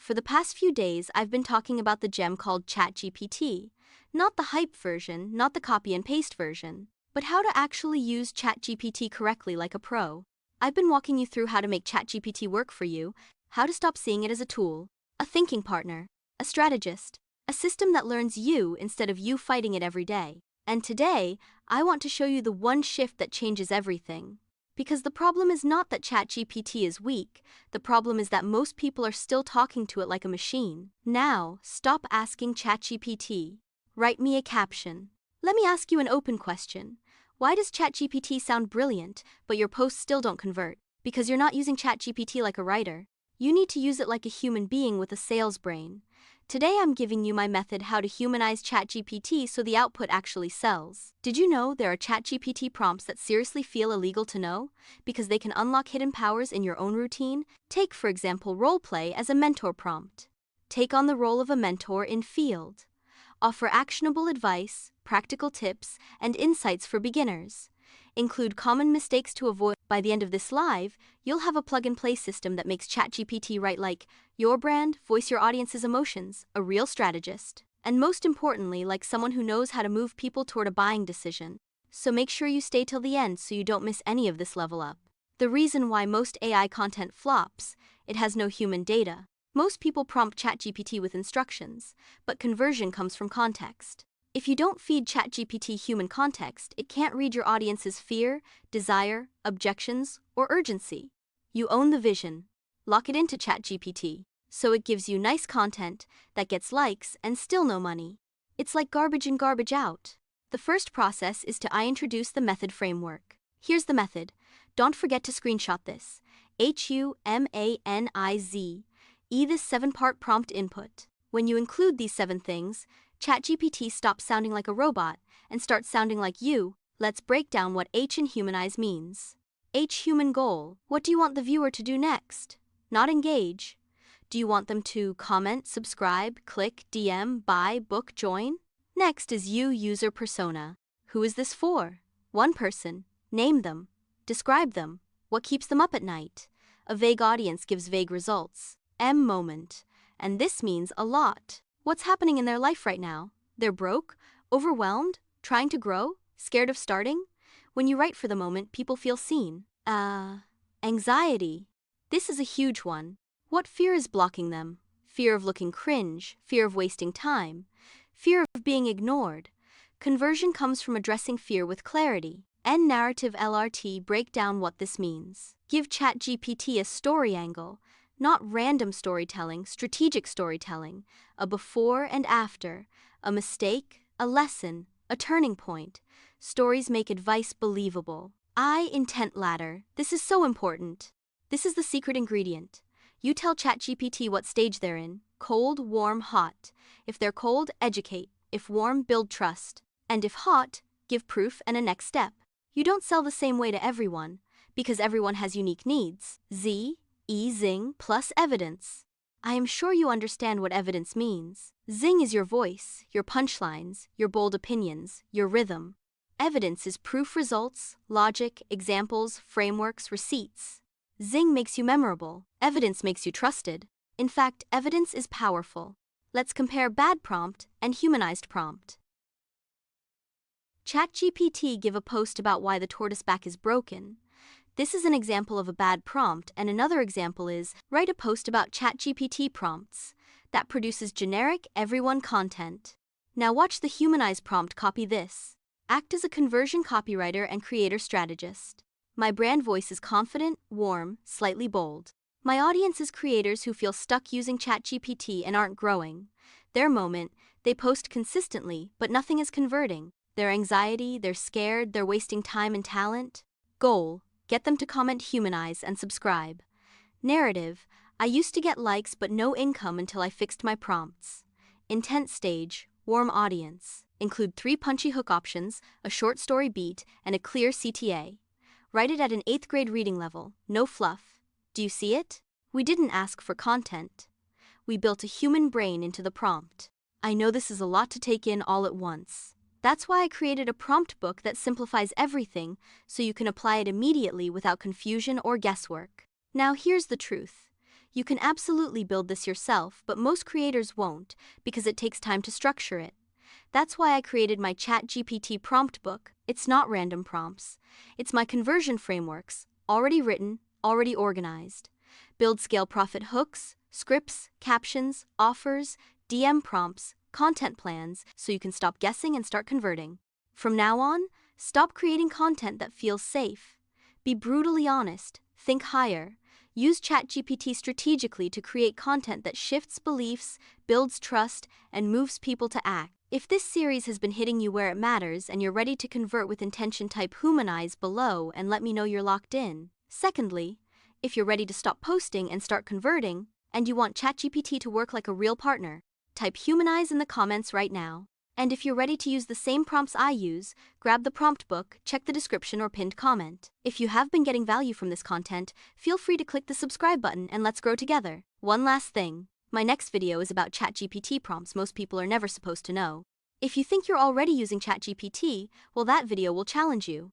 For the past few days, I've been talking about the gem called ChatGPT. Not the hype version, not the copy and paste version, but how to actually use ChatGPT correctly like a pro. I've been walking you through how to make ChatGPT work for you, how to stop seeing it as a tool, a thinking partner, a strategist, a system that learns you instead of you fighting it every day. And today, I want to show you the one shift that changes everything. Because the problem is not that ChatGPT is weak, the problem is that most people are still talking to it like a machine. Now, stop asking ChatGPT. Write me a caption. Let me ask you an open question. Why does ChatGPT sound brilliant, but your posts still don't convert? Because you're not using ChatGPT like a writer. You need to use it like a human being with a sales brain. Today I'm giving you my method how to humanize ChatGPT so the output actually sells. Did you know there are ChatGPT prompts that seriously feel illegal to know? Because they can unlock hidden powers in your own routine? Take, for example, roleplay as a mentor prompt. Take on the role of a mentor in field. Offer actionable advice, practical tips, and insights for beginners. Include common mistakes to avoid. By the end of this live, you'll have a plug-and-play system that makes ChatGPT write like your brand, voice your audience's emotions, a real strategist. And most importantly, like someone who knows how to move people toward a buying decision. So make sure you stay till the end so you don't miss any of this level up. The reason why most AI content flops, it has no human data. Most people prompt ChatGPT with instructions, but conversion comes from context. If you don't feed ChatGPT human context, it can't read your audience's fear, desire, objections, or urgency. You own the vision. Lock it into ChatGPT, so it gives you nice content that gets likes and still no money. It's like garbage in, garbage out. The first process is to introduce the method framework. Here's the method. Don't forget to screenshot this. HUMANIZ. This 7-part prompt input. When you include these 7 things, ChatGPT stops sounding like a robot and starts sounding like you. Let's break down what H in humanize means. H, human goal. What do you want the viewer to do next? Not engage. Do you want them to comment, subscribe, click, DM, buy, book, join? Next is U, user persona. Who is this for? One person. Name them. Describe them. What keeps them up at night? A vague audience gives vague results. M, moment. And this means a lot. What's happening in their life right now? They're broke, overwhelmed, trying to grow, scared of starting? When you write for the moment, people feel seen. Anxiety. This is a huge one. What fear is blocking them? Fear of looking cringe, fear of wasting time, fear of being ignored. Conversion comes from addressing fear with clarity. N, narrative LRT, break down what this means. Give ChatGPT a story angle. Not random storytelling, strategic storytelling, a before and after, a mistake, a lesson, a turning point. Stories make advice believable. I, intent ladder. This is so important. This is the secret ingredient. You tell ChatGPT what stage they're in, cold, warm, hot. If they're cold, educate. If warm, build trust. And if hot, give proof and a next step. You don't sell the same way to everyone, because everyone has unique needs. Zing plus evidence. I am sure you understand what evidence means. Zing is your voice, your punchlines, your bold opinions, your rhythm. Evidence is proof, results, logic, examples, frameworks, receipts. Zing makes you memorable. Evidence makes you trusted. In fact, evidence is powerful. Let's compare bad prompt and humanized prompt. ChatGPT give a post about why the tortoise back is broken. This is an example of a bad prompt, and another example is, write a post about ChatGPT prompts. That produces generic, everyone content. Now watch the humanized prompt copy this. Act as a conversion copywriter and creator strategist. My brand voice is confident, warm, slightly bold. My audience is creators who feel stuck using ChatGPT and aren't growing. Their moment, they post consistently, but nothing is converting. Their anxiety, they're scared, they're wasting time and talent. Goal. Get them to comment, humanize, and subscribe. Narrative. I used to get likes but no income until I fixed my prompts. Intent stage. Warm audience. Include 3 punchy hook options, a short story beat, and a clear CTA. Write it at an 8th grade reading level. No fluff. Do you see it? We didn't ask for content. We built a human brain into the prompt. I know this is a lot to take in all at once. That's why I created a prompt book that simplifies everything so you can apply it immediately without confusion or guesswork. Now here's the truth. You can absolutely build this yourself, but most creators won't because it takes time to structure it. That's why I created my ChatGPT prompt book. It's not random prompts. It's my conversion frameworks, already written, already organized. Build scale profit hooks, scripts, captions, offers, DM prompts, content plans, so you can stop guessing and start converting. From now on, stop creating content that feels safe. Be brutally honest, think higher. Use ChatGPT strategically to create content that shifts beliefs, builds trust, and moves people to act. If this series has been hitting you where it matters and you're ready to convert with intention, type humanize below and let me know you're locked in. Secondly, if you're ready to stop posting and start converting, and you want ChatGPT to work like a real partner, type humanize in the comments right now. And if you're ready to use the same prompts I use, grab the prompt book, check the description or pinned comment. If you have been getting value from this content, feel free to click the subscribe button and let's grow together. One last thing. My next video is about ChatGPT prompts most people are never supposed to know. If you think you're already using ChatGPT, well, that video will challenge you.